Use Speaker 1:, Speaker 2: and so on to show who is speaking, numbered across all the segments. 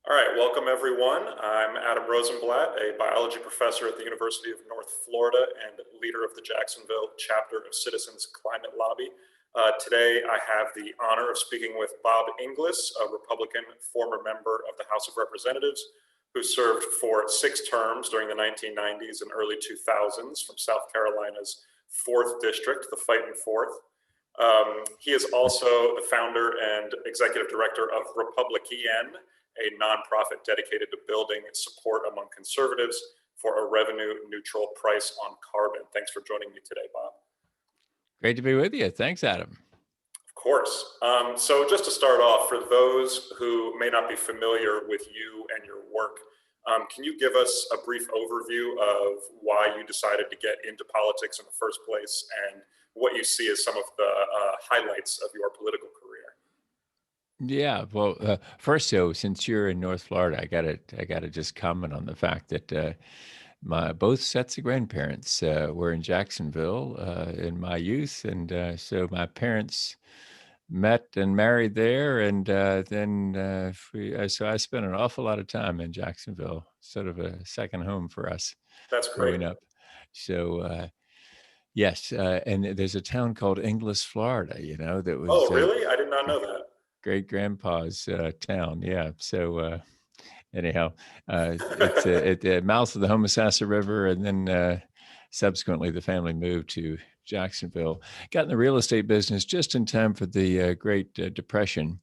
Speaker 1: All right, welcome everyone. I'm Adam Rosenblatt, a biology professor at the University of North Florida and leader of the Jacksonville chapter of Citizens Climate Lobby. Today, I have the honor of speaking with Bob Inglis, a Republican former member of the House of Representatives who served for 6 terms during the 1990s and early 2000s from South Carolina's 4th District, the Fightin' Fourth. He is also the founder and executive director of Republican, a nonprofit dedicated to building support among conservatives for a revenue neutral price on carbon. Thanks for joining me today, Bob.
Speaker 2: Great to be with you. Thanks, Adam.
Speaker 1: Of course. So just to start off, for those who may not be familiar with you and your work, can you give us a brief overview of why you decided to get into politics in the first place and what you see as some of the highlights of your political career?
Speaker 2: Yeah, well, first, so since you're in North Florida, I gotta just comment on the fact that my both sets of grandparents were in Jacksonville in my youth, and so my parents met and married there, and so I spent an awful lot of time in Jacksonville, sort of a second home for us
Speaker 1: That's great.
Speaker 2: growing up. So yes, and there's a town called Inglis, Florida. That was
Speaker 1: Oh, really? I did not know that.
Speaker 2: great grandpa's town. Yeah. So anyhow, it's at the mouth of the Homosassa River, and then subsequently the family moved to Jacksonville. Got in the real estate business just in time for the Great Depression,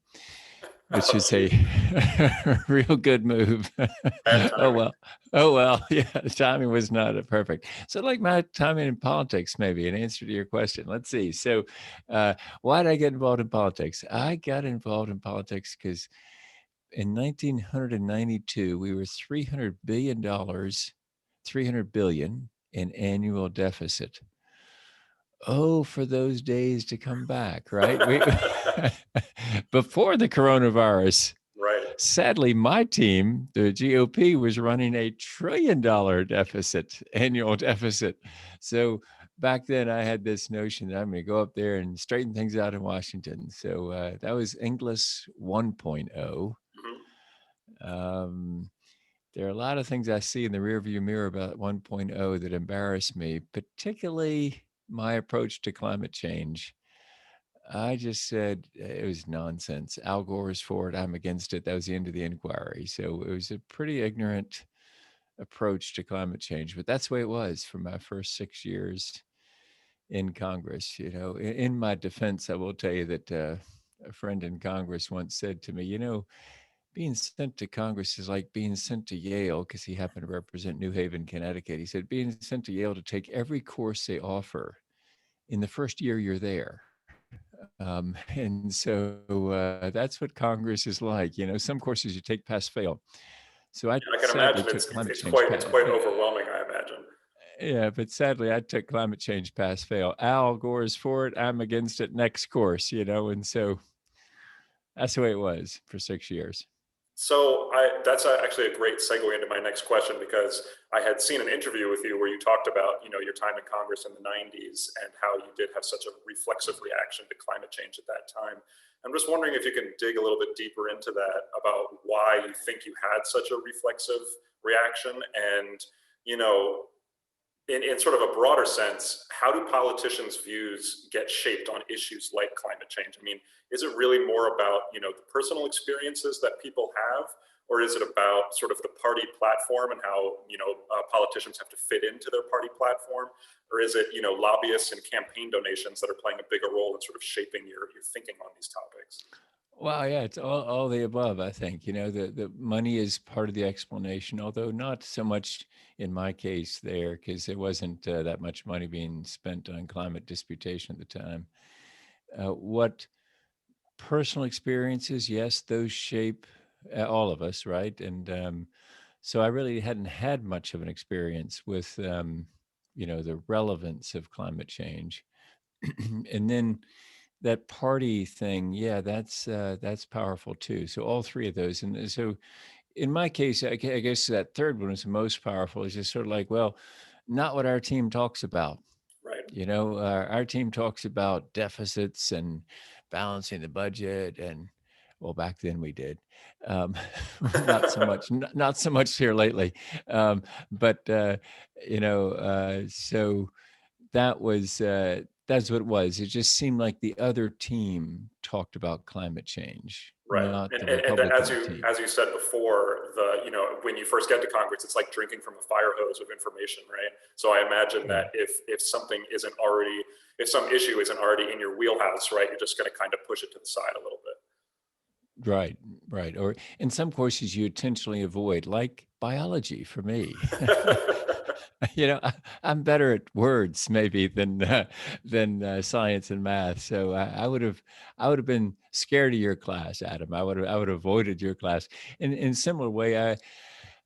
Speaker 2: which
Speaker 1: Oh,
Speaker 2: is a
Speaker 1: geez.
Speaker 2: real good move.
Speaker 1: Bad
Speaker 2: Oh
Speaker 1: timing.
Speaker 2: well, oh well, yeah, the timing was not perfect. So, like my timing in politics, maybe in answer to your question. Let's see. So, why did I get involved in politics? I got involved in politics because in 1992 we were $300 billion, 300 billion in annual deficit. Oh, for those days to come back, right? Before the coronavirus.
Speaker 1: Right.
Speaker 2: Sadly, my team, the GOP, was running a $1 trillion deficit, annual deficit. So back then, I had this notion that I'm going to go up there and straighten things out in Washington. So that was Inglis 1.0.
Speaker 1: Mhm.
Speaker 2: Um, there are a lot of things I see in the rearview mirror about 1.0 that embarrass me, particularly my approach to climate change. I just said it was nonsense. Al Gore is for it. I'm against it. That was the end of the inquiry. So it was a pretty ignorant approach to climate change, but that's the way it was for my first 6 years in Congress. In my defense, I will tell you that a friend in Congress once said to me, being sent to Congress is like being sent to Yale, because he happened to represent New Haven, Connecticut. He said, being sent to Yale to take every course they offer in the first year you're there. And so that's what Congress is like. Some courses you take pass fail. So I
Speaker 1: Yeah, I can
Speaker 2: sadly
Speaker 1: imagine
Speaker 2: took climate
Speaker 1: it's
Speaker 2: change
Speaker 1: quite it's
Speaker 2: pass.
Speaker 1: quite overwhelming, I imagine.
Speaker 2: Yeah, but sadly I took climate change pass fail. Al Gore is for it. I'm against it. Next course, and so that's the way it was for 6 years.
Speaker 1: So that's actually a great segue into my next question because I had seen an interview with you where you talked about your time in Congress in the 90s and how you did have such a reflexive reaction to climate change at that time. I'm just wondering if you can dig a little bit deeper into that about why you think you had such a reflexive reaction and you know in sort of a broader sense, how do politicians' views get shaped on issues like climate change? I mean, is it really more about the personal experiences that people have, or is it about sort of the party platform and how politicians have to fit into their party platform, or is it lobbyists and campaign donations that are playing a bigger role in sort of shaping your thinking on these topics?
Speaker 2: Well, yeah, it's all the above, I think. The money is part of the explanation, although not so much in my case there, because there wasn't that much money being spent on climate disputation at the time. What personal experiences, yes, those shape all of us, right? And so I really hadn't had much of an experience with, the relevance of climate change. And then that party thing, yeah, that's powerful too. So all three of those, and so in my case, I guess that third one is the most powerful. Is just sort of like, well, not what our team talks about.
Speaker 1: Right.
Speaker 2: Our team talks about deficits and balancing the budget and Well, back then we did. Um, not so much, not so much here lately. Um, but so that's what it was. It just seemed like the other team talked about climate change,
Speaker 1: Right.
Speaker 2: not
Speaker 1: And,
Speaker 2: the
Speaker 1: and, and as
Speaker 2: Republican
Speaker 1: you
Speaker 2: team.
Speaker 1: as you said before, when you first get to Congress, it's like drinking from a fire hose of information, right? So I imagine
Speaker 2: Yeah.
Speaker 1: that if something isn't already if some issue isn't already in your wheelhouse, right, you're just going to kind of push it to the side a little
Speaker 2: Right, right. Or in some courses you intentionally avoid, like biology for me.
Speaker 1: bit.
Speaker 2: I'm better at words maybe than science and math. So I would have been scared of your class, Adam. I would have avoided your class. In similar way, I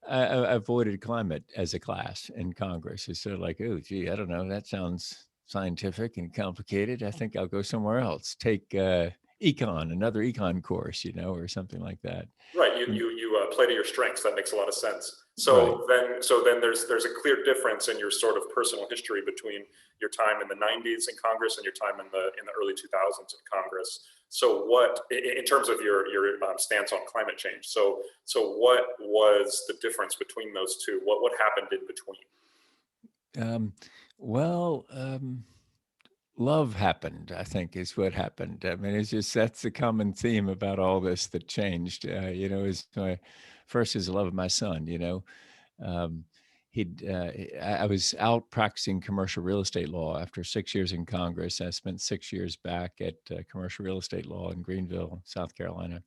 Speaker 2: avoided climate as a class in Congress. It's sort of like, oh, gee, I don't know. That sounds scientific and complicated. I think I'll go somewhere else. Take econ, another econ course, or something like that.
Speaker 1: Right, you
Speaker 2: And
Speaker 1: you you play to your strengths. That makes a lot of sense.
Speaker 2: right.
Speaker 1: So then there's a clear difference in your sort of personal history between your time in the '90s in Congress and your time in the early 2000s in Congress. So what, in terms of your stance on climate change? So what was the difference between those two? What happened in between?
Speaker 2: Um, well, love happened, I think, is what happened. I mean, it's just that's the common theme about all this that changed. Is my first is the love of my son. Um, I was out practicing commercial real estate law after 6 years in Congress. I spent 6 years back at commercial real estate law in Greenville, South Carolina,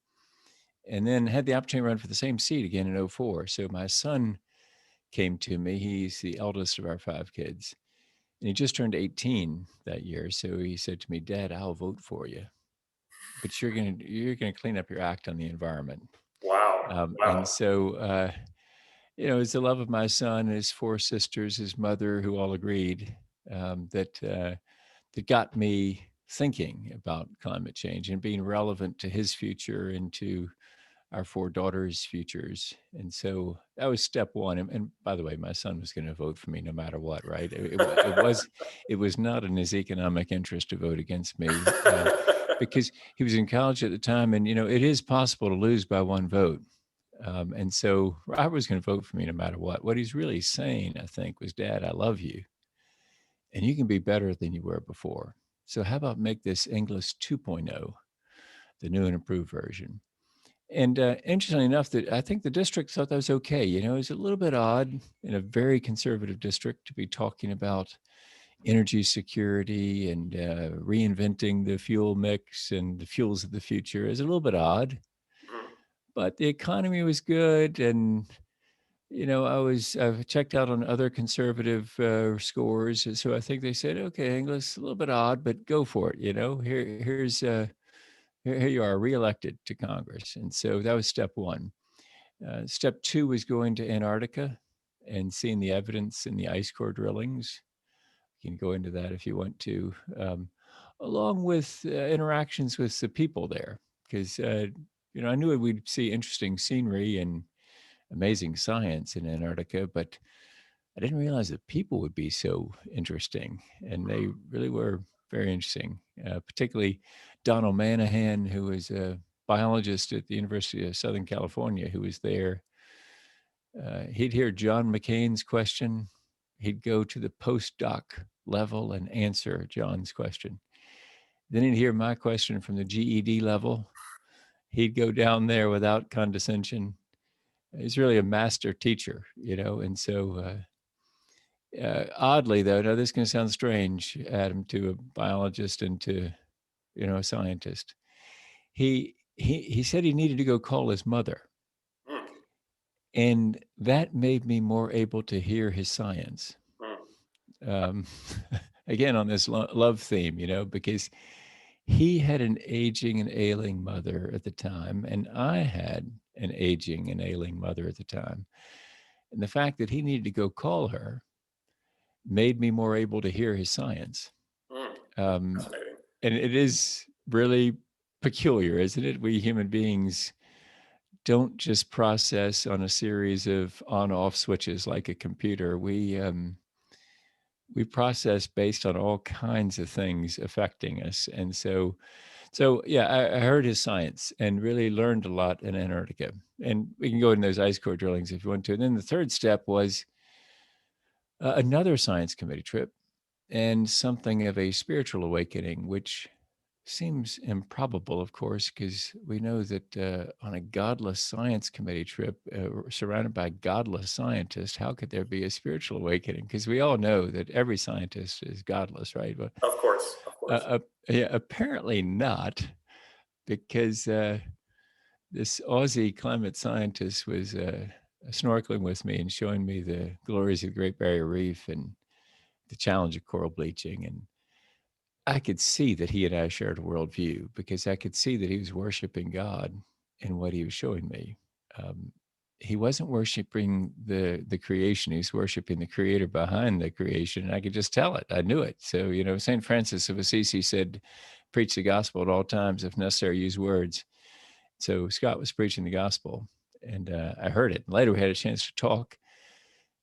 Speaker 2: and then had the opportunity to run for the same seat again in '04. So my son came to me. He's the eldest of our five kids, and he just turned 18 that year. So he said to me, "Dad, I'll vote for you, but you're gonna clean up your act on the environment."
Speaker 1: Wow,
Speaker 2: And
Speaker 1: wow.
Speaker 2: so it's the love of my son, his four sisters, his mother, who all agreed that got me thinking about climate change and being relevant to his future and to our four daughters' futures. And so that was step one. And by the way, my son was going to vote for me no matter what, right? It was not in his economic interest to vote against me because he was in college at the time, and it is possible to lose by one vote. And so Robert was going to vote for me no matter what. What he's really saying, I think, was, Dad, I love you, and you can be better than you were before. So how about make this English 2.0, the new and improved version? And interestingly enough, that I think the district thought that was okay. It was a little bit odd in a very conservative district to be talking about energy security and reinventing the fuel mix and the fuels of the future. Is a little bit odd,
Speaker 1: Mhm.
Speaker 2: but the economy was good, and I've checked out on other conservative scores, and so I think they said, okay, English, a little bit odd, but go for it. Here you are, reelected to Congress, and so that was step one. Step two was going to Antarctica and seeing the evidence in the ice core drillings. You can go into that if you want to, along with interactions with the people there, because I knew we'd see interesting scenery and amazing science in Antarctica, but I didn't realize that people would be so interesting, and they really were very interesting. Particularly Donald Manahan, who was a biologist at the University of Southern California, who was there. He'd hear John McCain's question. He'd go to the postdoc level and answer John's question. Then he'd hear my question from the GED level. He'd go down there without condescension. He's really a master teacher, and so oddly, though, now this is going to sound strange, Adam, to a biologist and to a scientist. He said he needed to go call his mother,
Speaker 1: Mm,
Speaker 2: and that made me more able to hear his science.
Speaker 1: mm,
Speaker 2: Um, again, on this love theme, because he had an aging and ailing mother at the time, and I had an aging and ailing mother at the time. And the fact that he needed to go call her made me more able to hear his science.
Speaker 1: mm.
Speaker 2: Um,
Speaker 1: Fascinating.
Speaker 2: and it is really peculiar, isn't it? We human beings don't just process on a series of on-off switches like a computer. We process based on all kinds of things affecting us, and so So yeah, I heard his science and really learned a lot in Antarctica. And we can go in those ice core drillings if you want to. And then the third step was another science committee trip and something of a spiritual awakening, which seems improbable, of course, because we know that on a godless science committee trip, surrounded by godless scientists, how could there be a spiritual awakening? Because we all know that every scientist is godless, right? But
Speaker 1: Of course, of
Speaker 2: uh,
Speaker 1: course.
Speaker 2: uh, yeah, apparently not, because this Aussie climate scientist was snorkeling with me and showing me the glories of the Great Barrier Reef and the challenge of coral bleaching. And I could see that he and I shared a worldview because I could see that he was worshiping God in what he was showing me. Um, he wasn't worshiping the creation; he was worshiping the creator behind the creation, and I could just tell it. I knew it. So Saint Francis of Assisi said, "Preach the gospel at all times, if necessary, use words." So Scott was preaching the gospel, and I heard it. Later, we had a chance to talk,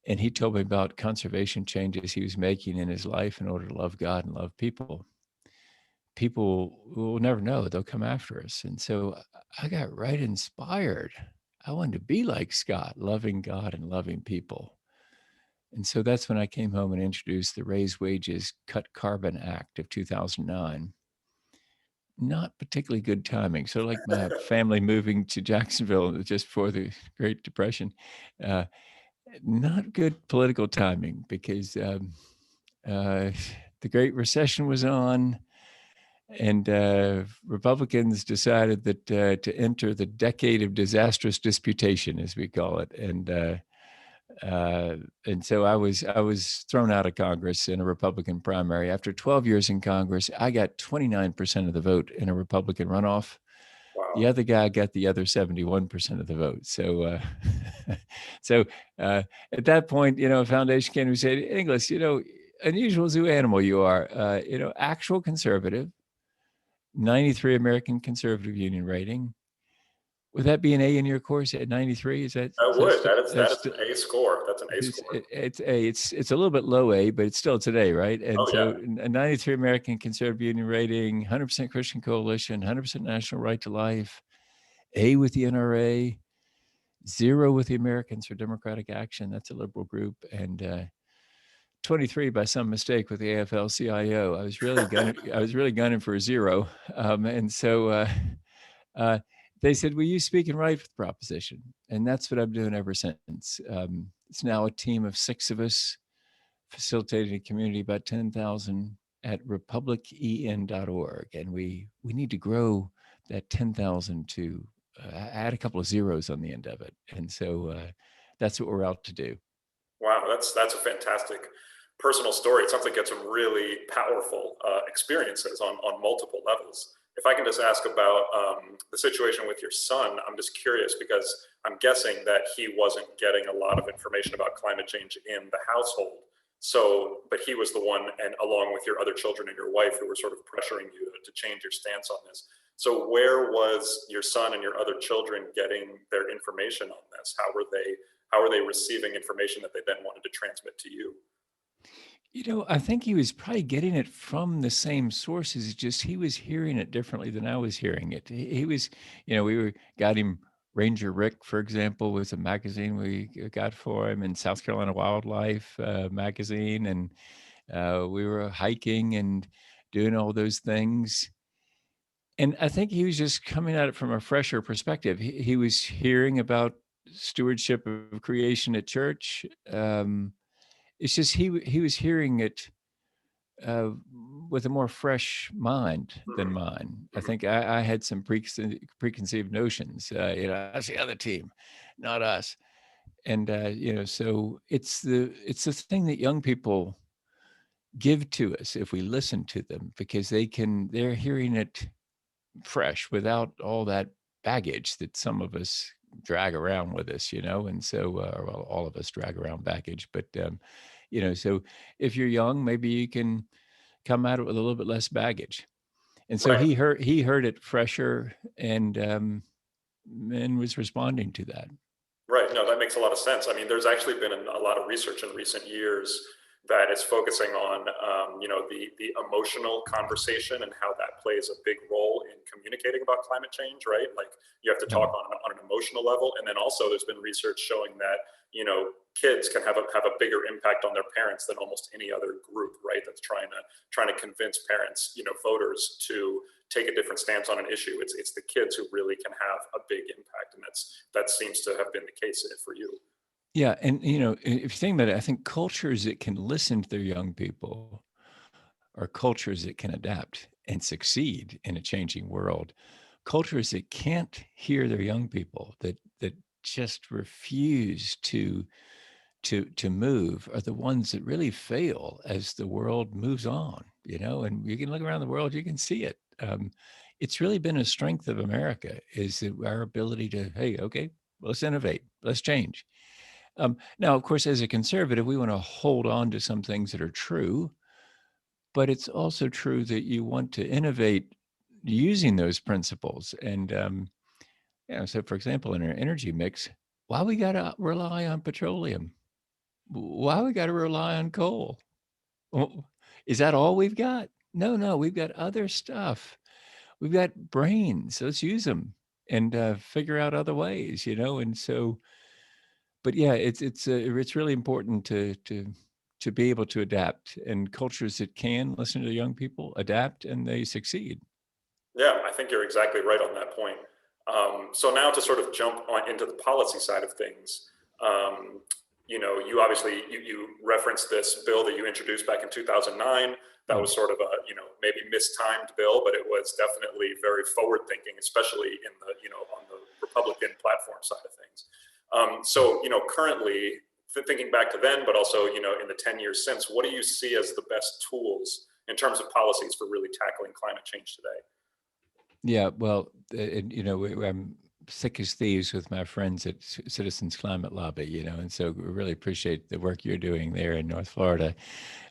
Speaker 2: and he told me about conservation changes he was making in his life in order to love God and love people. People will never know, they'll come after us. And so I got right inspired. I wanted to be like Scott, loving God and loving people. And so that's when I came home and introduced the Raise Wages, Cut Carbon Act of 2009. Not particularly good timing. So, like my family moving to Jacksonville just before the Great Depression, uh, not good political timing because uh, the Great Recession was on. And Republicans decided that to enter the decade of disastrous disputation, as we call it, uh, and so I was thrown out of Congress in a Republican primary. After 12 years in Congress, I got 29% of the vote in a Republican runoff. The
Speaker 1: Wow.
Speaker 2: other guy got the other 71% of the vote. So, so uh, at that point, a foundation came and said, Inglis, unusual zoo animal you are, actual conservative 93 American Conservative Union rating. Would that be an A in your course at 93? Is that
Speaker 1: That would. That is
Speaker 2: that's
Speaker 1: an A score. That's an A score.
Speaker 2: it's A. It's a little bit low A, but it's still today, right? And
Speaker 1: Oh
Speaker 2: so
Speaker 1: yeah.
Speaker 2: a 93 American Conservative Union rating, 100% Christian Coalition, 100% National Right to Life, A with the NRA, 0 with the Americans for Democratic Action. That's a liberal group, and 23 by some mistake with the AFL-CIO. I was really gunning for a 0, and so. Uh, they said, "Will you speak and write for the proposition?" And that's what I'm doing ever since. It's now a team of 6 of us facilitating a community about 10,000 at republicen.org, and we need to grow that 10,000 to add a couple of zeros on the end of it, and so that's what we're out to do.
Speaker 1: Wow, that's a fantastic personal story. It sounds like you had some really powerful experiences on multiple levels. If I can just ask about the situation with your son, I'm just curious because I'm guessing that he wasn't getting a lot of information about climate change in the household. So, but he was the one, and along with your other children and your wife, who were sort of pressuring you to change your stance on this. So, where was your son and your other children getting their information on this? How are they receiving information that they then wanted to transmit to you?
Speaker 2: I think he was probably getting it from the same sources. It's just he was hearing it differently than I was hearing it. He was, got him Ranger Rick, for example, was a magazine we got for him, in South Carolina Wildlife magazine, and we were hiking and doing all those things. And I think he was just coming at it from a fresher perspective. He was hearing about stewardship of creation at church. It's just he was hearing it uh, with a more fresh mind than
Speaker 1: Mhm,
Speaker 2: mine. I
Speaker 1: mhm.
Speaker 2: think I had some preconceived notions. That's the other team, not us. And so it's the thing that young people give to us if we listen to them, because they're hearing it fresh without all that baggage that some of us drag around with us, and so well, all of us drag around baggage, but so if you're young, maybe you can come at it with a little bit less baggage. And so
Speaker 1: Right.
Speaker 2: he heard it fresher, and was responding to that.
Speaker 1: Right. No, that makes a lot of sense. I mean, there's actually been a lot of research in recent years that is focusing on, the emotional conversation and how that plays a big role in communicating about climate change, right? Like you have to
Speaker 2: Yeah.
Speaker 1: talk on an emotional level. And then also there's been research showing that, kids can have a bigger impact on their parents than almost any other group, right? That's trying to convince parents, voters to take a different stance on an issue. It's the kids who really can have a big impact. And that seems to have been the case for you.
Speaker 2: Yeah. And, if you think about it, I think cultures that can listen to their young people are cultures that can adapt and succeed in a changing world. Cultures that can't hear their young people, that just refuse to move, are the ones that really fail as the world moves on. And you can look around the world, you can see it. It's really been a strength of America, is that our ability to, hey, okay, let's innovate, let's change. Now, of course, as a conservative, we want to hold on to some things that are true, but it's also true that you want to innovate using those principles. And so for example, in our energy mix, why we got to rely on petroleum? Why we got to rely on coal? Well, is that all we've got? No, no, we've got other stuff. We've got brains. Let's use them and figure out other ways. And so, but yeah, it's really important to be able to adapt, and cultures that can listen to the young people adapt and they succeed.
Speaker 1: Yeah, I think you're exactly right on that point. So now to sort of jump into the policy side of things, you obviously you referenced this bill that you introduced back in 2009. That
Speaker 2: Yeah.
Speaker 1: was sort of a maybe mistimed bill, but it was definitely very forward thinking, especially in the on the Republican platform side of things. So currently thinking back to then, but also in the 10 years since, what do you see as the best tools in terms of policies for really tackling climate change today?
Speaker 2: Yeah, well, I'm sick as thieves with my friends at Citizens Climate Lobby, and so we really appreciate the work you're doing there in North Florida.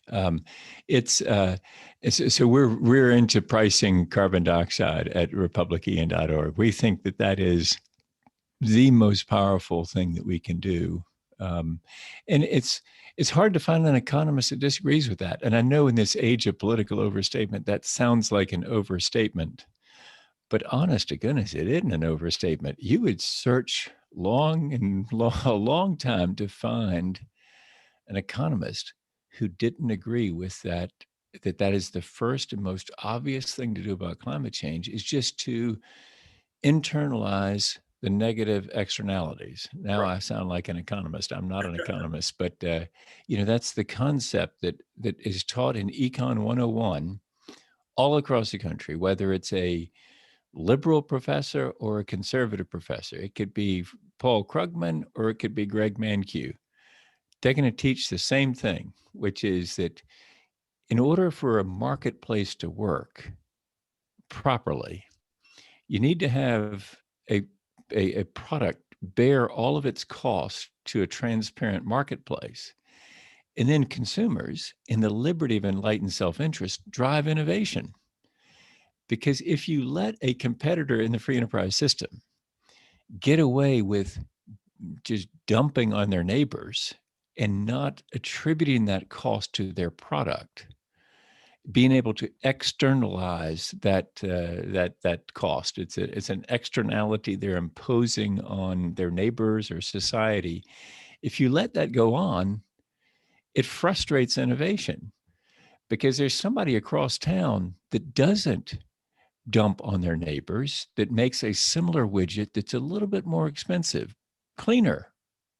Speaker 2: Um, so we're into pricing carbon dioxide at republican.org. We think that is the most powerful thing that we can do. Um, and it's hard to find an economist that disagrees with that. And I know in this age of political overstatement, that sounds like an overstatement. But honest to goodness, it isn't an overstatement. You would search a long time to find an economist who didn't agree with that is the first and most obvious thing to do about climate change, is just to internalize the negative externalities. Now
Speaker 1: Right.
Speaker 2: I sound like an economist. I'm not an economist, but that's the concept that is taught in Econ 101 all across the country, whether it's a liberal professor or a conservative professor. It could be Paul Krugman or it could be Greg Mankiw. They're going to teach the same thing, which is that in order for a marketplace to work properly, you need to have a product bear all of its costs to a transparent marketplace. And then consumers, in the liberty of enlightened self-interest, drive innovation. Because if you let a competitor in the free enterprise system get away with just dumping on their neighbors and not attributing that cost to their product, being able to externalize that cost. It's an externality they're imposing on their neighbors or society. If you let that go on, it frustrates innovation, because there's somebody across town that doesn't dump on their neighbors, that makes a similar widget that's a little bit more expensive, cleaner,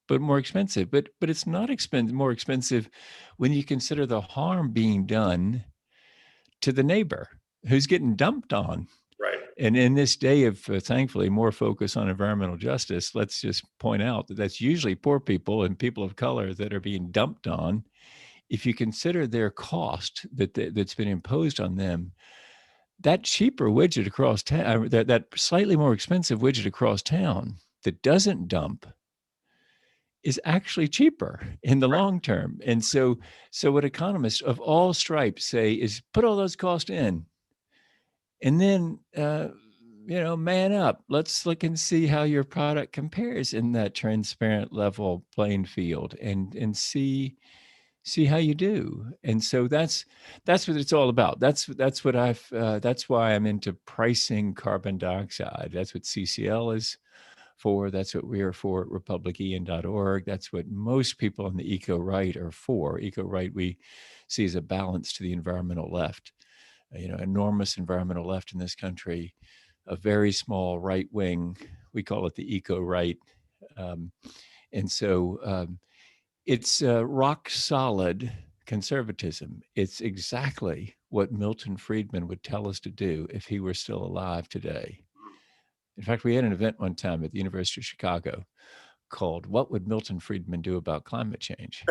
Speaker 2: but more expensive. But it's not more expensive when you consider the harm being done to the neighbor who's getting dumped on.
Speaker 1: Right.
Speaker 2: And in this day of, thankfully, more focus on environmental justice, let's just point out that that's usually poor people and people of color that are being dumped on. If you consider their cost that's been imposed on them, that cheaper widget across town, that slightly more expensive widget across town that doesn't dump, is actually cheaper in the
Speaker 1: Right.
Speaker 2: long term. And so what economists of all stripes say is put all those costs in, and then man up. Let's look and see how your product compares in that transparent level playing field, and see see how you do. And so that's what it's all about. That's what that's why I'm into pricing carbon dioxide. That's what CCL is for. That's what we are for at republician.org. That's what most people on the eco right are for. Eco right we see as a balance to the environmental left. Enormous environmental left in this country, a very small right wing. We call it the eco right. Um, and so it's rock solid conservatism. It's exactly what Milton Friedman would tell us to do if he were still alive today. In fact, we had an event one time at the University of Chicago called "What Would Milton Friedman Do About Climate Change?"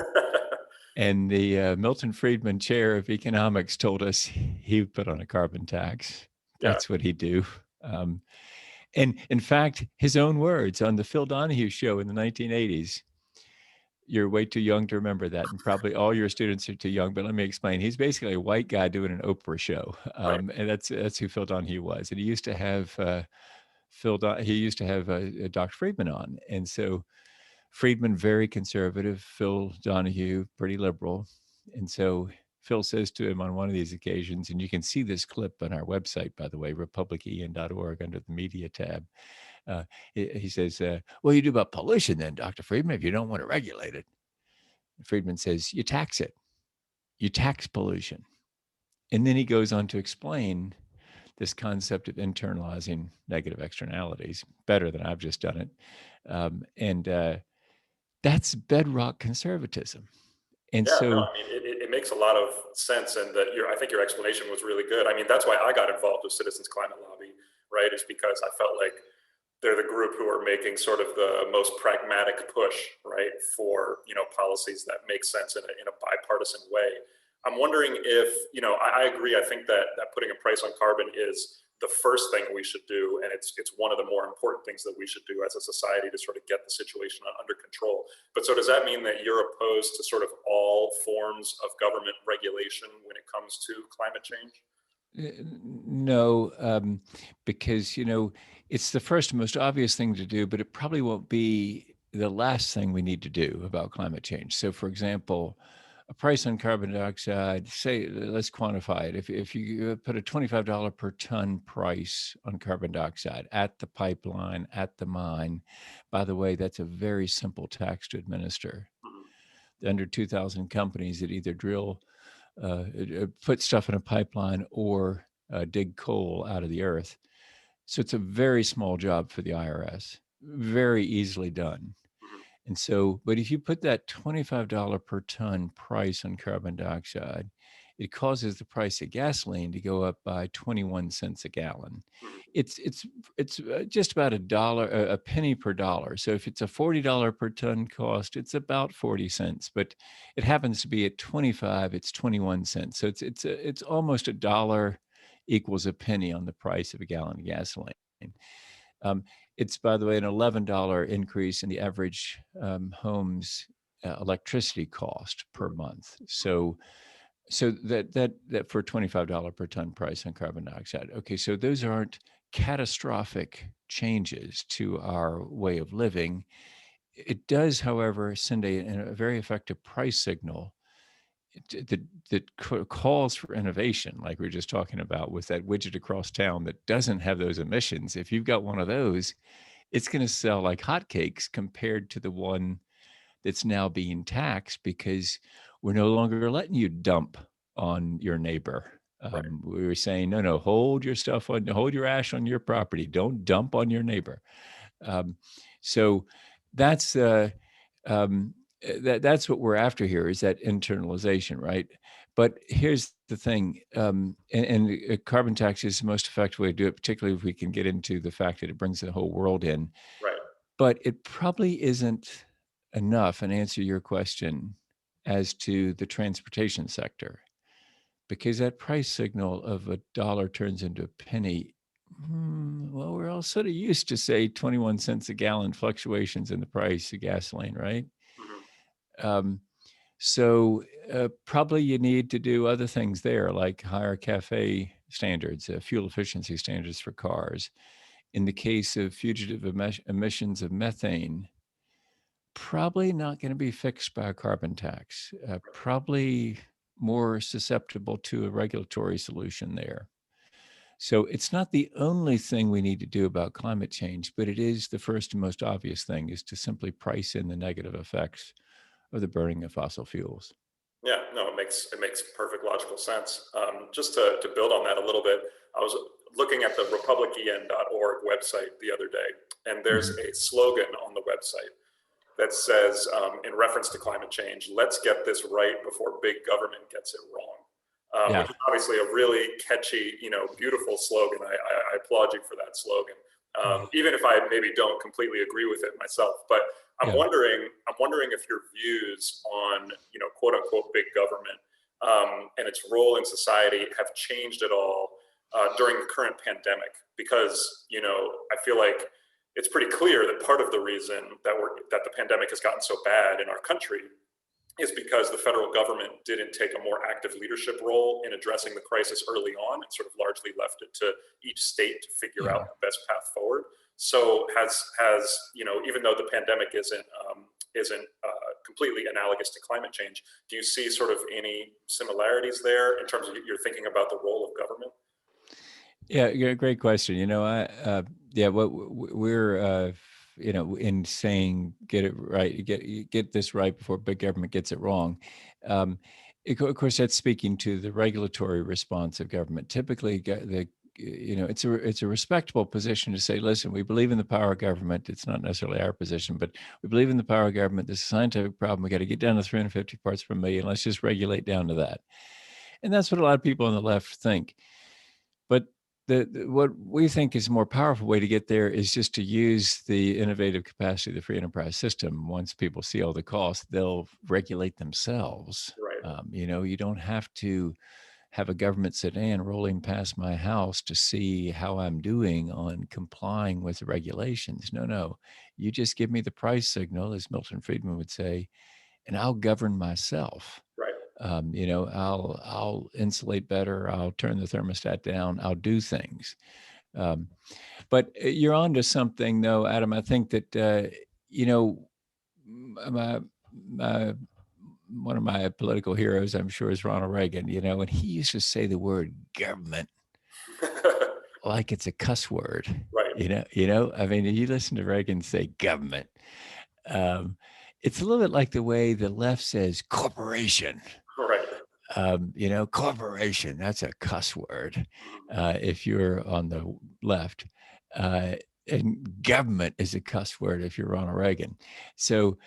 Speaker 2: And the Milton Friedman chair of economics told us he would put on a carbon tax.
Speaker 1: Yeah.
Speaker 2: That's what he'd do. And in fact, his own words on the Phil Donahue show in the 1980s, you're way too young to remember that, and probably all your students are too young. But let me explain. He's basically a white guy doing an Oprah show,
Speaker 1: Right.
Speaker 2: and that's who Phil Donahue was. And he used to have Dr. Friedman on, and so Friedman very conservative, Phil Donahue pretty liberal, and so Phil says to him on one of these occasions, and you can see this clip on our website, by the way, republician.org under the media tab. He says, "What do you do about pollution then, Dr. Friedman, if you don't want to regulate it?" Friedman says, "You tax it. You tax pollution." And then he goes on to explain this concept of internalizing negative externalities better than I've just done it. And that's bedrock conservatism. And
Speaker 1: Yeah, no,
Speaker 2: so,
Speaker 1: I mean, it makes a lot of sense, and I think your explanation was really good. I mean, that's why I got involved with Citizens Climate Lobby, right? Is because I felt like they're the group who are making sort of the most pragmatic push, right, for policies that make sense in a bipartisan way. I'm wondering if I agree. I think that putting a price on carbon is the first thing we should do, and it's one of the more important things that we should do as a society to sort of get the situation under control. But so does that mean that you're opposed to sort of all forms of government regulation when it comes to climate change?
Speaker 2: no, because, it's the first most obvious thing to do, but it probably won't be the last thing we need to do about climate change. So, for example, a price on carbon dioxide, say, let's quantify it. If you put a $25 per ton price on carbon dioxide at the pipeline, at the mine, by the way, that's a very simple tax to administer.
Speaker 1: Mhm.
Speaker 2: Under 2,000 companies that either put stuff in a pipeline or dig coal out of the earth. So it's a very small job for the IRS, very easily done.
Speaker 1: Mhm.
Speaker 2: And so, but if you put that $25 per ton price on carbon dioxide, it causes the price of gasoline to go up by 21 cents a gallon.
Speaker 1: Mhm.
Speaker 2: It's just about a penny per dollar. So if it's a $40 per ton cost, it's about 40 cents. But it happens to be at 25, it's 21 cents. So it's almost a dollar equals a penny on the price of a gallon of gasoline. Um, it's, by the way, an $11 increase in the average home's electricity cost per month. So that for $25 per ton price on carbon dioxide. Okay, so those aren't catastrophic changes to our way of living. It does, however, send a very effective price signal that calls for innovation, like we were just talking about with that widget across town that doesn't have those emissions. If you've got one of those, it's going to sell like hotcakes compared to the one that's now being taxed because we're no longer letting you dump on your neighbor.
Speaker 1: Right.
Speaker 2: We were saying, no, no, hold your ash on your property. Don't dump on your neighbor. Um, so that's that's what we're after here is that internalization, right? But here's the thing, and a carbon tax is the most effective way to do it, particularly if we can get into the fact that it brings the whole world in.
Speaker 1: Right.
Speaker 2: But it probably isn't enough, and answer your question as to the transportation sector, because that price signal of a dollar turns into a penny. Well, we're all sort of used to say 21 cents a gallon fluctuations in the price of gasoline, right?
Speaker 1: Mhm.
Speaker 2: Um, so probably you need to do other things there, like higher cafe standards, fuel efficiency standards for cars. In the case of fugitive emissions of methane, probably not going to be fixed by a carbon tax. Probably more susceptible to a regulatory solution there. So it's not the only thing we need to do about climate change, but it is the first and most obvious thing, is to simply price in the negative effects of the burning of fossil fuels.
Speaker 1: Yeah, no, it makes perfect logical sense. Just to build on that a little bit, I was looking at the republican.org website the other day, and there's
Speaker 2: Mhm.
Speaker 1: a slogan on the website that says, in reference to climate change, "Let's get this right before big government gets it wrong,"
Speaker 2: Yeah,
Speaker 1: which is obviously a really catchy, beautiful slogan. I applaud you for that slogan, even if I maybe don't completely agree with it myself. But
Speaker 2: yeah.
Speaker 1: I'm wondering if your views on, quote unquote, big government and its role in society have changed at all during the current pandemic, because I feel like it's pretty clear that part of the reason that the pandemic has gotten so bad in our country is because the federal government didn't take a more active leadership role in addressing the crisis early on, and sort of largely left it to each state to figure
Speaker 2: Yeah.
Speaker 1: out the best path forward. So has even though the pandemic isn't completely analogous to climate change, do you see sort of any similarities there in terms of your thinking about the role of government?
Speaker 2: Yeah, great question. Yeah, we're, in saying get it right, get this right before big government gets it wrong. Um, of course, that's speaking to the regulatory response of government. Typically, it's a respectable position to say, listen, we believe in the power of government. It's not necessarily our position, but we believe in the power of government. This is a scientific problem. We got to get down to 350 parts per million. Let's just regulate down to that. And that's what a lot of people on the left think. But what we think is a more powerful way to get there is just to use the innovative capacity of the free enterprise system. Once people see all the costs, they'll regulate themselves.
Speaker 1: Right.
Speaker 2: You don't have to have a government sedan rolling past my house to see how I'm doing on complying with the regulations. No, no. You just give me the price signal, as Milton Friedman would say, and I'll govern myself.
Speaker 1: Right.
Speaker 2: I'll insulate better. I'll turn the thermostat down. I'll do things. Um, but you're on to something, though, Adam. I think that you know my, my one of my political heroes, I'm sure, is Ronald Reagan. And he used to say the word government like it's a cuss word.
Speaker 1: Right.
Speaker 2: I mean, you listen to Reagan say government. Um, it's a little bit like the way the left says corporation.
Speaker 1: Right.
Speaker 2: Corporation, that's a cuss word
Speaker 1: Mhm.
Speaker 2: if you're on the left. Uh, and government is a cuss word if you're Ronald Reagan. So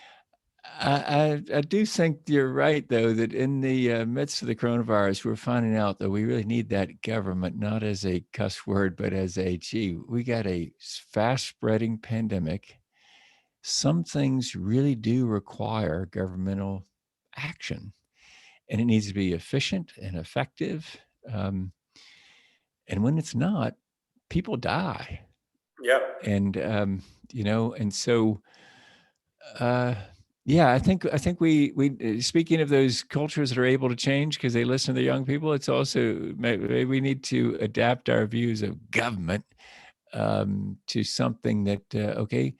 Speaker 2: I do think you're right, though, that in the midst of the coronavirus, we're finding out that we really need that government, not as a cuss word, but as gee, we got a fast spreading pandemic. Some things really do require governmental action, and it needs to be efficient and effective. Um, and when it's not, people die.
Speaker 1: Yeah.
Speaker 2: And so, uh, yeah, I think we speaking of those cultures that are able to change because they listen to the young people. It's also maybe we need to adapt our views of government to something that okay,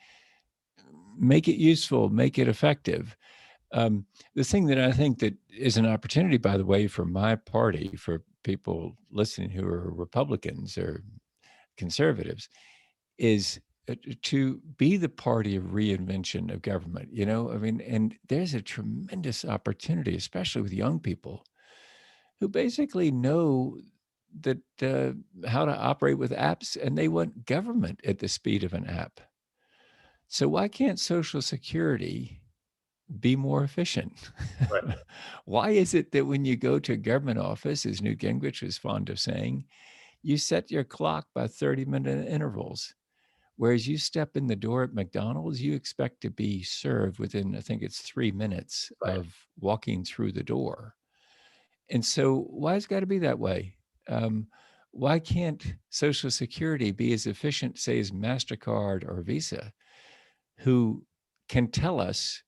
Speaker 2: make it useful, make it effective. The thing that I think that is an opportunity, by the way, for my party, for people listening who are Republicans or conservatives, is to be the party of reinvention of government. I mean, and there's a tremendous opportunity, especially with young people who basically know that how to operate with apps, and they want government at the speed of an app. So why can't Social Security be more efficient?
Speaker 1: Right.
Speaker 2: Why is it that when you go to a government office, as Newt Gingrich was fond of saying, you set your clock by 30-minute intervals? Whereas you step in the door at McDonald's, you expect to be served within, I think it's 3 minutes
Speaker 1: Right.
Speaker 2: of walking through the door. And so, why has it got to be that way? Why can't Social Security be as efficient, say, as MasterCard or Visa, who can tell us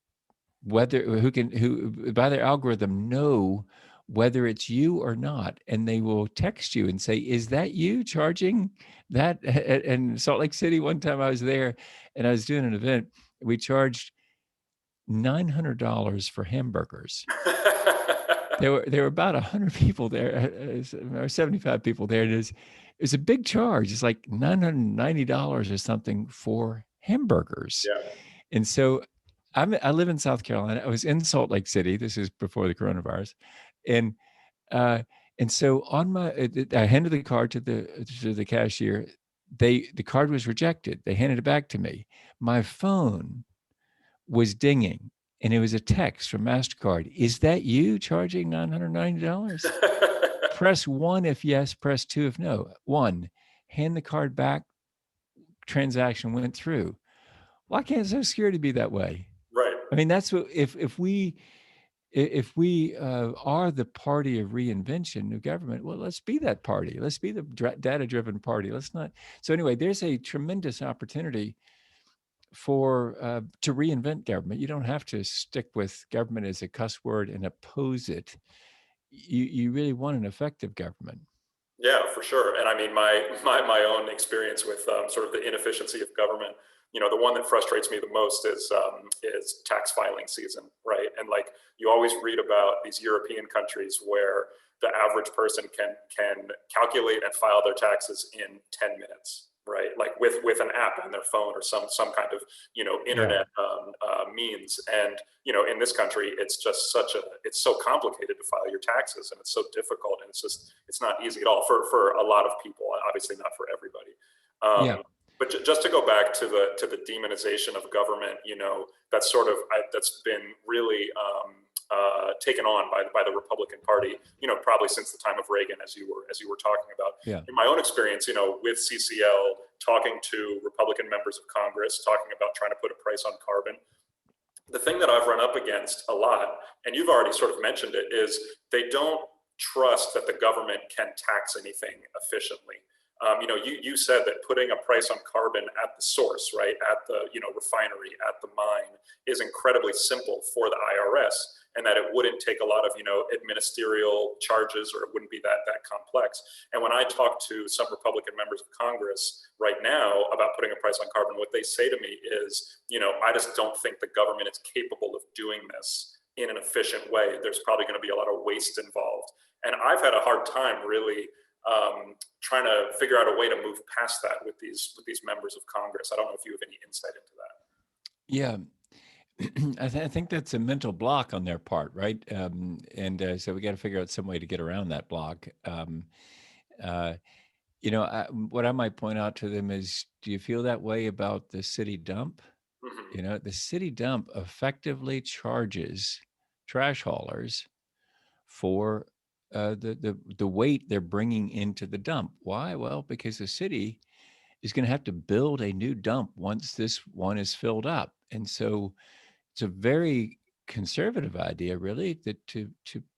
Speaker 2: who by their algorithm know whether it's you or not, and they will text you and say, is that you charging that? In Salt Lake City one time I was there and I was doing an event. We charged $900 for hamburgers. There were about 100 people there, or 75 people there. It's a big charge. It's like $990 or something for hamburgers.
Speaker 1: Yeah.
Speaker 2: And so I live in South Carolina. I was in Salt Lake City. This is before the coronavirus. And uh, and so I handed the card to the cashier. The card was rejected. They handed it back to me. My phone was dinging, and it was a text from MasterCard. Is that you charging $990? Press 1 if yes, press 2 if no. 1, hand the card back, transaction went through. Why can't Social Security be that way?
Speaker 1: Right.
Speaker 2: I mean, that's what, if we are the party of reinvention of government, well, let's be that party. Let's be the data-driven party. Let's not. So anyway, there's a tremendous opportunity to reinvent government. You don't have to stick with government as a cuss word and oppose it. You really want an effective government.
Speaker 1: Yeah, for sure. And I mean, my own experience with sort of the inefficiency of government, the one that frustrates me the most is tax filing season, right? And like you always read about these European countries where the average person can calculate and file their taxes in 10 minutes, right? Like with an app on their phone or some kind of internet means. And in this country, it's just it's so complicated to file your taxes, and it's so difficult, and it's not easy at all for a lot of people. Obviously, not for everybody.
Speaker 2: Yeah.
Speaker 1: But just to go back to the demonization of government, that's that's been really taken on by the Republican Party, probably since the time of Reagan, as you were talking about.
Speaker 2: Yeah.
Speaker 1: In my own experience, with CCL, talking to Republican members of Congress, talking about trying to put a price on carbon, the thing that I've run up against a lot, and you've already sort of mentioned it, is they don't trust that the government can tax anything efficiently. You said that putting a price on carbon at the source, right, at the refinery, at the mine, is incredibly simple for the IRS, and that it wouldn't take a lot of administerial charges, or it wouldn't be that complex. And when I talk to some Republican members of Congress right now about putting a price on carbon, what they say to me is, I just don't think the government is capable of doing this in an efficient way. There's probably going to be a lot of waste involved, and I've had a hard time really trying to figure out a way to move past that with these members of Congress. I don't know if you have any insight into
Speaker 2: that. Yeah. I think that's a mental block on their part, right? So we got to figure out some way to get around that block. What I might point out to them is, do you feel that way about the city dump?
Speaker 1: Mm-hmm.
Speaker 2: The city dump effectively charges trash haulers for the weight they're bringing into the dump. Why? Well, because the city is going to have to build a new dump once this one is filled up, and so it's a very conservative idea, really, that to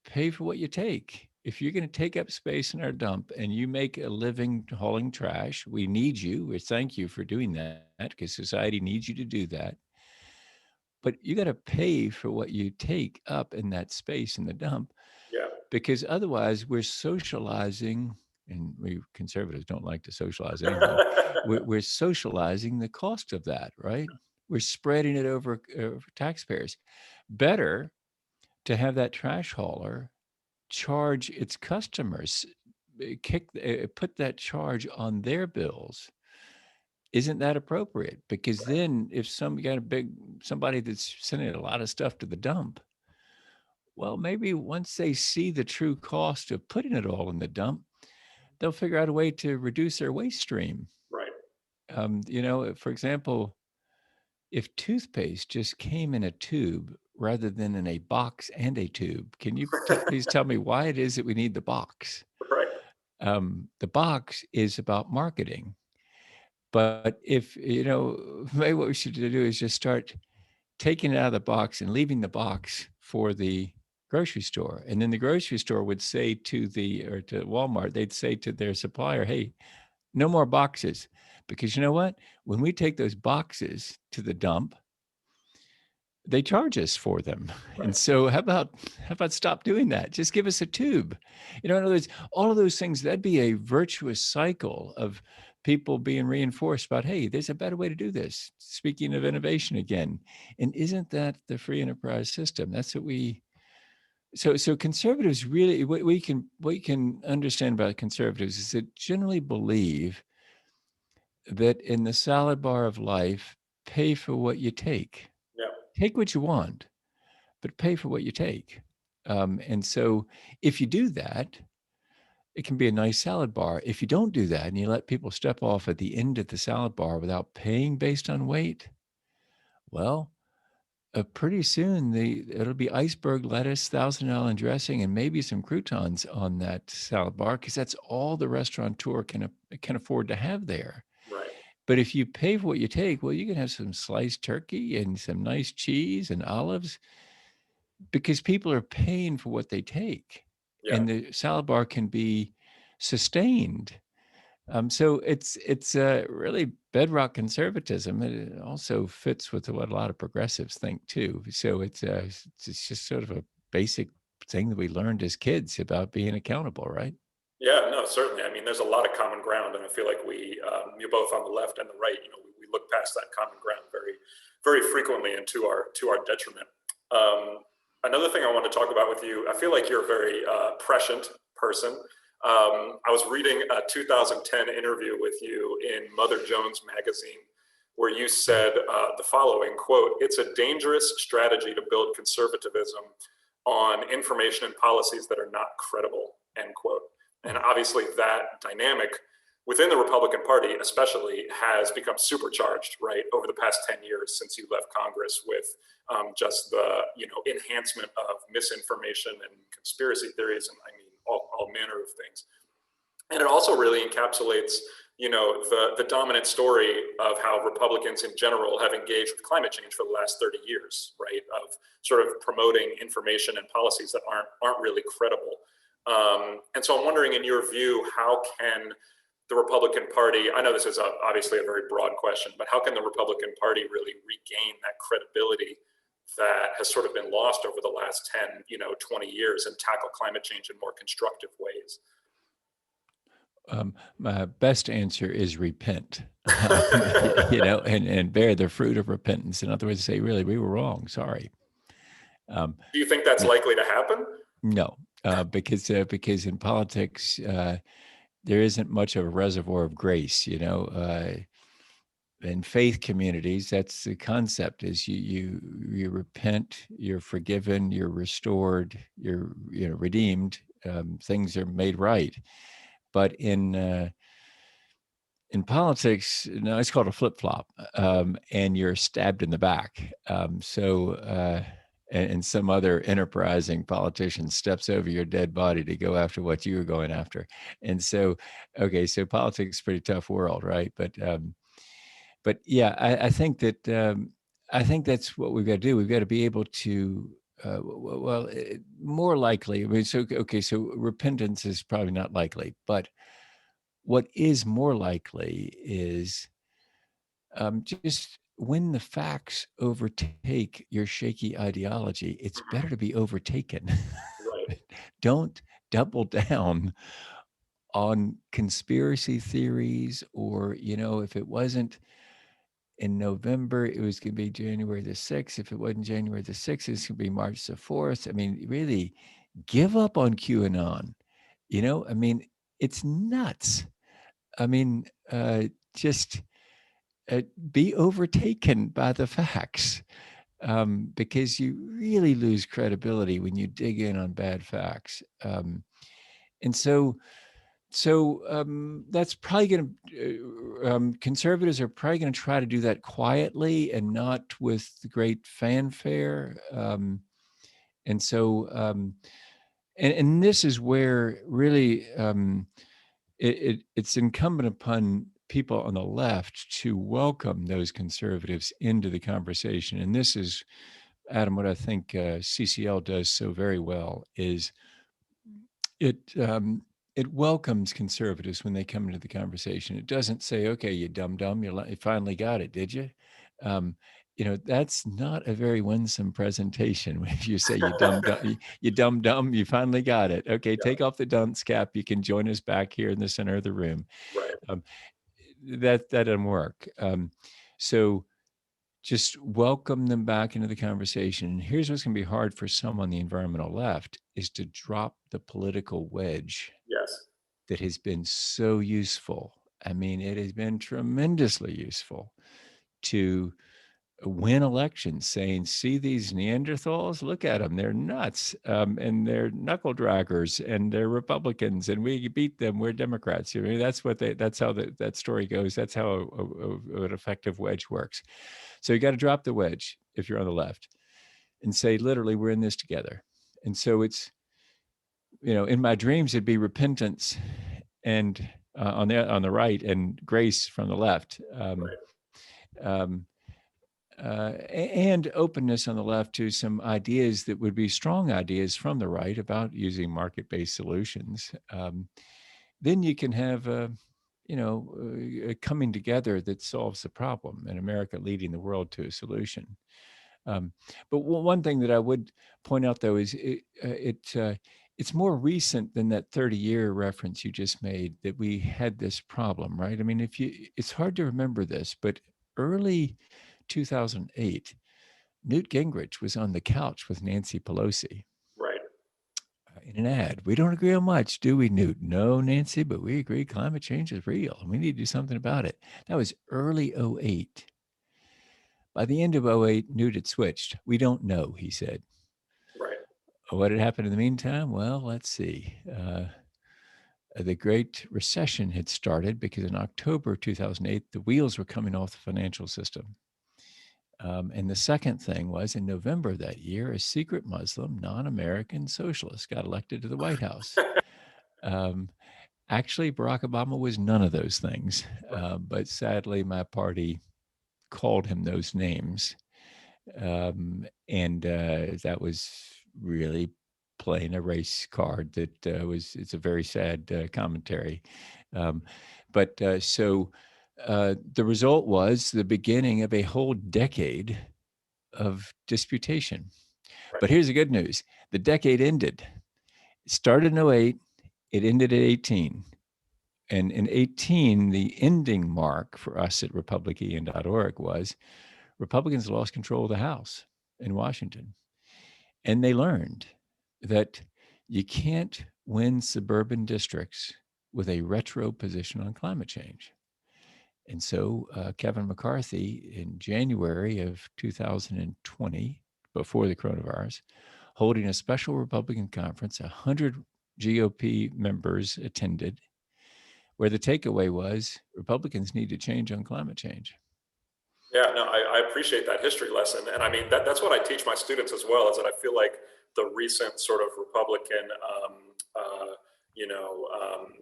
Speaker 2: pay for what you take. If you're going to take up space in our dump and you make a living hauling trash, we need you. We thank you for doing that, because society needs you to do that. But you got to pay for what you take up in that space in the dump.
Speaker 1: Yeah.
Speaker 2: Because otherwise we're socializing, and we conservatives don't like to socialize anything. we're socializing the cost of that, right? We're spreading it over taxpayers. Better to have that trash hauler charge its customers, put that charge on their bills. Isn't that appropriate? Because then if somebody that's sending a lot of stuff to the dump, well, maybe once they see the true cost of putting it all in the dump, they'll figure out a way to reduce their waste stream.
Speaker 1: Right.
Speaker 2: For example, if toothpaste just came in a tube rather than in a box and a tube, can you please tell me why it is that we need the box?
Speaker 1: Right.
Speaker 2: The box is about marketing. But if, maybe what we should do is just start taking it out of the box and leaving the box for the grocery store. And then the grocery store would say to Walmart, they'd say to their supplier, hey, no more boxes. Because you know what? When we take those boxes to the dump, they charge us for them.
Speaker 1: Right.
Speaker 2: And so how about stop doing that? Just give us a tube. In other words, all of those things, that'd be a virtuous cycle of people being reinforced about, hey, there's a better way to do this. Speaking of innovation again, and isn't that the free enterprise system? That's what we. So conservatives really, what we can understand about conservatives is that generally believe that in the salad bar of life, pay for what you take.
Speaker 1: Yeah.
Speaker 2: Take what you want, but pay for what you take. And so if you do that, it can be a nice salad bar. If you don't do that and you let people step off at the end of the salad bar without paying based on weight, well, pretty soon it'll be iceberg lettuce, $1,000 dressing, and maybe some croutons on that salad bar because that's all the restaurateur can afford to have there.
Speaker 1: Right.
Speaker 2: But if you pay for what you take, well, you can have some sliced turkey and some nice cheese and olives because people are paying for what they take,
Speaker 1: Yeah.
Speaker 2: and the salad bar can be sustained. So it's really bedrock conservatism. It also fits with what a lot of progressives think too. So it's just sort of a basic thing that we learned as kids about being accountable, right?
Speaker 1: Yeah, no, certainly. I mean, there's a lot of common ground, and I feel like you're both on the left and the right. We look past that common ground very, very frequently, and to our detriment. Another thing I want to talk about with you, I feel like you're a very prescient person. I was reading a 2010 interview with you in Mother Jones magazine, where you said the following quote: "It's a dangerous strategy to build conservatism on information and policies that are not credible." End quote. And obviously, that dynamic within the Republican Party, especially, has become supercharged, right, over the past 10 years since you left Congress, with just the enhancement of misinformation and conspiracy theories, and I mean all manner of things. And it also really encapsulates the dominant story of how Republicans in general have engaged with climate change for the last 30 years, right, of sort of promoting information and policies that aren't really credible. And so I'm wondering, in your view, how can the Republican Party, I know this is obviously a very broad question, but how can the Republican Party really regain that credibility that has sort of been lost over the last 10, 20 years, and tackle climate change in more constructive ways?
Speaker 2: My best answer is repent, and bear the fruit of repentance. In other words, say, really, we were wrong. Sorry. Um,
Speaker 1: Do you think that's likely to happen?
Speaker 2: no, because in politics, there isn't much of a reservoir of grace. In faith communities, that's the concept: is you repent, you're forgiven, you're restored, you're redeemed. Things are made right. But in politics, no, it's called a flip flop, and you're stabbed in the back. And some other enterprising politician steps over your dead body to go after what you were going after. And so, okay, so politics is a pretty tough world, right? But yeah, I think that's what we've got to do. We've got to be able to. More likely. I mean, so okay, so repentance is probably not likely, but what is more likely is just when the facts overtake your shaky ideology, it's better
Speaker 1: Mhm.
Speaker 2: to be overtaken.
Speaker 1: Right.
Speaker 2: Don't double down on conspiracy theories, or, if it wasn't in November, it was going to be January the 6th. If it wasn't January the 6th, it's going to be March the 4th. I mean, really give up on QAnon. I mean, it's nuts. I mean, just be overtaken by the facts, because you really lose credibility when you dig in on bad facts. And so that's probably going to, conservatives are probably going to try to do that quietly and not with great fanfare. And so, and this is where really it's incumbent upon people on the left to welcome those conservatives into the conversation. And this is, Adam, what I think CCL does so very well is it it welcomes conservatives when they come into the conversation. It doesn't say, "Okay, you dumb dumb, you finally got it, did you?" Um, that's not a very winsome presentation. If you say you dumb dumb, you dumb dumb, you finally got it. Okay,
Speaker 1: Yeah.
Speaker 2: take off the dunce cap. You can join us back here in the center of the room.
Speaker 1: Right.
Speaker 2: Um, that doesn't work. So just welcome them back into the conversation. And here's what's going to be hard for some on the environmental left is to drop the political wedge
Speaker 1: Yes.
Speaker 2: that has been so useful. I mean, it has been tremendously useful to win elections saying, see these Neanderthals, look at them, they're nuts, and they're knuckle draggers, and they're Republicans, and we beat them, we're Democrats. I mean, that's how that story goes. That's how an effective wedge works. So you got to drop the wedge if you're on the left and say, literally, we're in this together. And so it's, in my dreams, it'd be repentance and on the right, and grace from the left.
Speaker 1: Right.
Speaker 2: Um, and openness on the left to some ideas that would be strong ideas from the right about using market-based solutions. Then you can have a coming together that solves the problem, and America leading the world to a solution. But one thing that I would point out, though, is it's more recent than that 30-year reference you just made that we had this problem, right? I mean, it's hard to remember this, but early 2008, Newt Gingrich was on the couch with Nancy Pelosi
Speaker 1: Right.
Speaker 2: in an ad. We don't agree on much, do we, Newt? No, Nancy, but we agree climate change is real and we need to do something about it. That was early '08. By the end of '08, Newt had switched. We don't know, he said.
Speaker 1: Right.
Speaker 2: What had happened in the meantime? Well, let's see. The Great Recession had started because in October 2008, the wheels were coming off the financial system. And the second thing was in November of that year, a secret Muslim, non-American socialist got elected to the White House. Um, Actually, Barack Obama was none of those things. But sadly, my party called him those names. And that was really playing a race card that it's a very sad commentary. Um, but the result was the beginning of a whole decade of disputation.
Speaker 1: Right.
Speaker 2: But here's the good news. The decade ended. It started in '08, it ended at 18. And in 18, the ending mark for us at republican.org was Republicans lost control of the House in Washington. And they learned that you can't win suburban districts with a retro position on climate change. And so Kevin McCarthy in January of 2020, before the coronavirus, holding a special Republican conference, 100 GOP members attended, where the takeaway was Republicans need to change on climate change.
Speaker 1: Yeah, no, I appreciate that history lesson. And I mean, that's what I teach my students as well, is that I feel like the recent sort of Republican, uh, you know, um,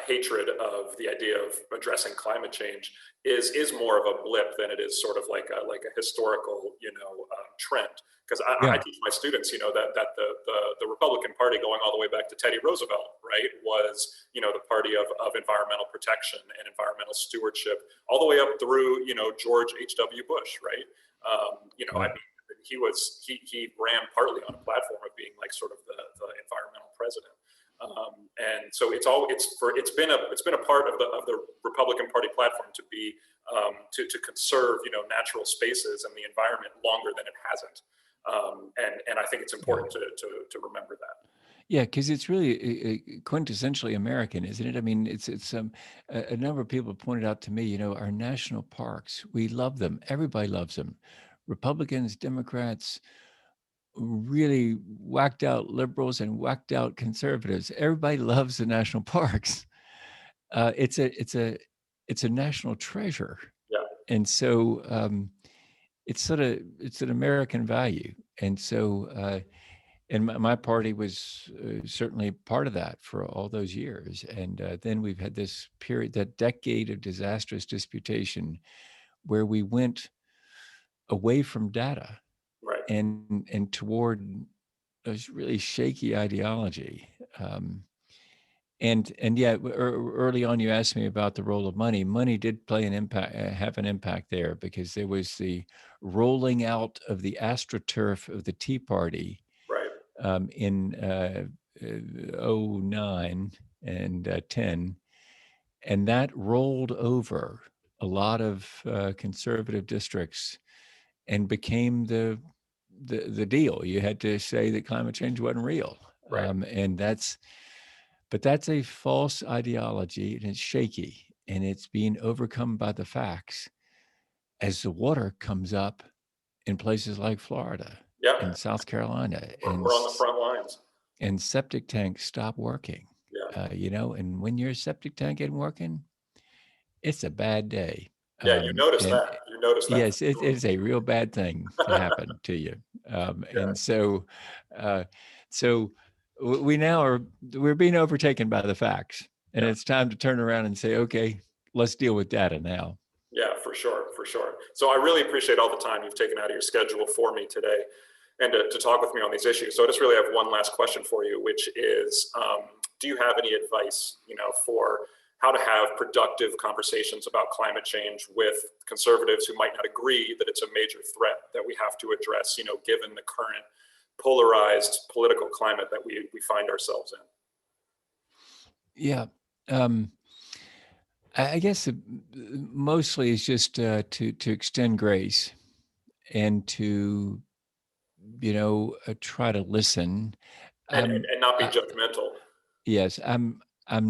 Speaker 1: hatred of the idea of addressing climate change is more of a blip than it is sort of like a historical trend. Because I
Speaker 2: Yeah.
Speaker 1: teach my students that the Republican Party going all the way back to Teddy Roosevelt, right, was the party of environmental protection and environmental stewardship all the way up through George H.W. Bush, right. I
Speaker 2: Right.
Speaker 1: mean, he ran partly on a platform of being like sort of the environmental president. And so it's been a part of the Republican Party platform to be to conserve natural spaces and the environment longer than it hasn't, and I think it's important to remember that.
Speaker 2: Yeah, because it's really quintessentially American, isn't it? I mean, it's a number of people have pointed out to me, our national parks, we love them. Everybody loves them. Republicans, Democrats, really whacked out liberals and whacked out conservatives. Everybody loves the national parks. It's a national treasure,
Speaker 1: Yeah,
Speaker 2: and so it's an American value, and so. And my party was certainly part of that for all those years. And then we've had this period, that decade of disastrous disputation, where we went away from data
Speaker 1: right.
Speaker 2: and toward a really shaky ideology. And yeah, early on, you asked me about the role of money. Money did play an impact, have an impact there, because there was the rolling out of the astroturf of the Tea Party
Speaker 1: Right.
Speaker 2: in '09 and 10, And that rolled over a lot of conservative districts and became the deal. You had to say that climate change wasn't real.
Speaker 1: Right.
Speaker 2: But that's a false ideology, and it's shaky, and it's being overcome by the facts as the water comes up in places like Florida
Speaker 1: Yeah.
Speaker 2: and South Carolina,
Speaker 1: We're on the front lines.
Speaker 2: and septic tanks stop working.
Speaker 1: Yeah.
Speaker 2: And when your septic tank isn't working, it's a bad day.
Speaker 1: Yeah. You noticed
Speaker 2: And
Speaker 1: that. You noticed that for
Speaker 2: yes, it
Speaker 1: sure.
Speaker 2: is a real bad thing to happen to you.
Speaker 1: Yeah.
Speaker 2: And so, uh, so we now we're being overtaken by the facts, and
Speaker 1: Yeah.
Speaker 2: it's time to turn around and say, okay, let's deal with data now.
Speaker 1: Yeah, for sure, for sure. So I really appreciate all the time you've taken out of your schedule for me today and to talk with me on these issues. So I just really have one last question for you, which is, do you have any advice, for how to have productive conversations about climate change with conservatives who might not agree that it's a major threat that we have to address, given the current polarized political climate that we find ourselves in?
Speaker 2: Yeah. I guess mostly it's just to extend grace and to try to listen.
Speaker 1: And,
Speaker 2: I'm
Speaker 1: and not be
Speaker 2: uh,
Speaker 1: judgmental.
Speaker 2: yes, I'm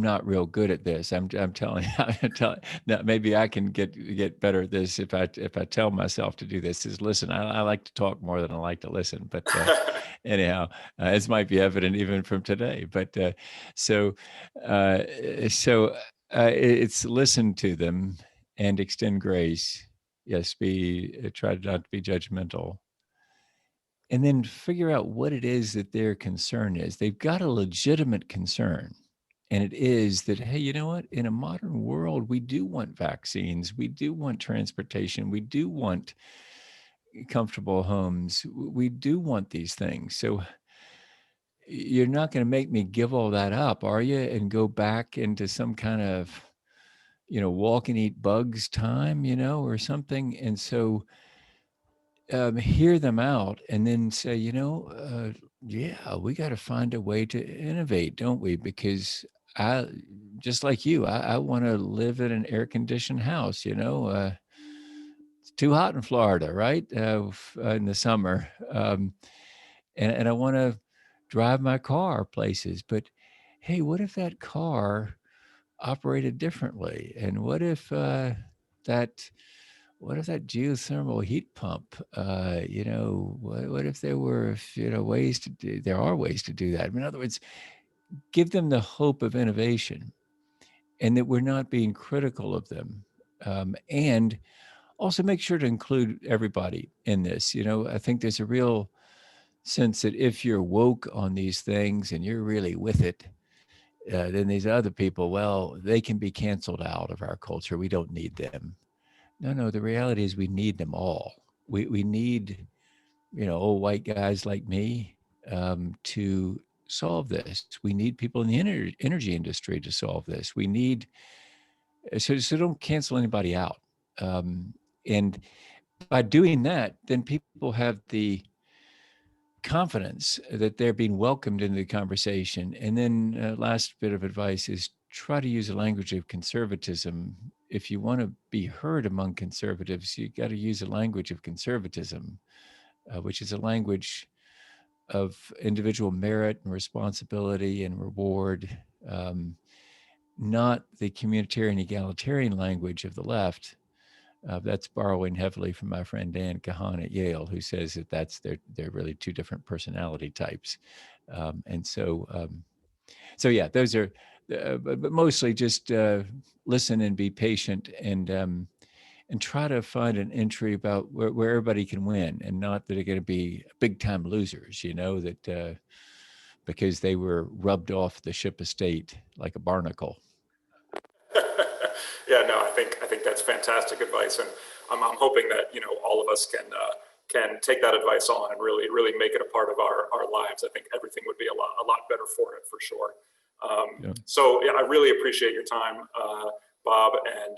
Speaker 2: not real good at this. I'm telling you, I'm telling. Now, maybe I can get better at this if I tell myself to do this. Is listen. I like to talk more than I like to listen. But anyhow, this might be evident even from today. But so uh, so it's listen to them and extend grace. Yes, try not to be judgmental, and then figure out what it is that their concern is. They've got a legitimate concern. And it is that, hey, you know what? In a modern world, we do want vaccines. We do want transportation. We do want comfortable homes. We do want these things. So you're not going to make me give all that up, are you? And go back into some kind of, walk and eat bugs time, or something. And so hear them out and then say, yeah, we got to find a way to innovate, don't we? Because I, just like you, I want to live in an air conditioned house, it's too hot in Florida, right? In the summer. And I want to drive my car places, but hey, what if that car operated differently? And that, what if that geothermal heat pump, what if there were, ways to do, there are ways to do that. In other words, give them the hope of innovation and that we're not being critical of them. And also make sure to include everybody in this. I think there's a real sense that if you're woke on these things and you're really with it, then these other people, well, they can be canceled out of our culture. We don't need them. No, the reality is we need them all. We need, old white guys like me to solve this. We need people in the energy industry to solve this. We need, so don't cancel anybody out. And by doing that, then people have the confidence that they're being welcomed into the conversation. And then last bit of advice is try to use a language of conservatism. If you want to be heard among conservatives, you got to use a language of conservatism, which is a language of individual merit and responsibility and reward, not the communitarian egalitarian language of the left. That's borrowing heavily from my friend Dan Kahan at Yale, who says that they're really two different personality types, and so yeah, those are, but mostly just listen and be patient and try to find an entry about where everybody can win, and not that they're going to be big time losers, that because they were rubbed off the ship of state like a barnacle.
Speaker 1: Yeah, no, I think that's fantastic advice, and I'm hoping that all of us can take that advice on and really make it a part of our lives. I think everything would be a lot better for it, for sure.
Speaker 2: Yeah.
Speaker 1: So yeah, I really appreciate your time, Bob, and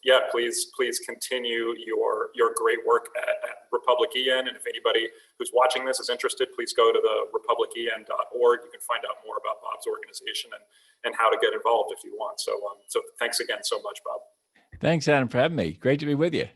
Speaker 1: yeah, please continue your great work at Republic EN. And if anybody who's watching this is interested, please go to the republicen.org. You can find out more about Bob's organization and how to get involved if you want. So, so thanks again so much, Bob.
Speaker 2: Thanks, Adam, for having me. Great to be with you.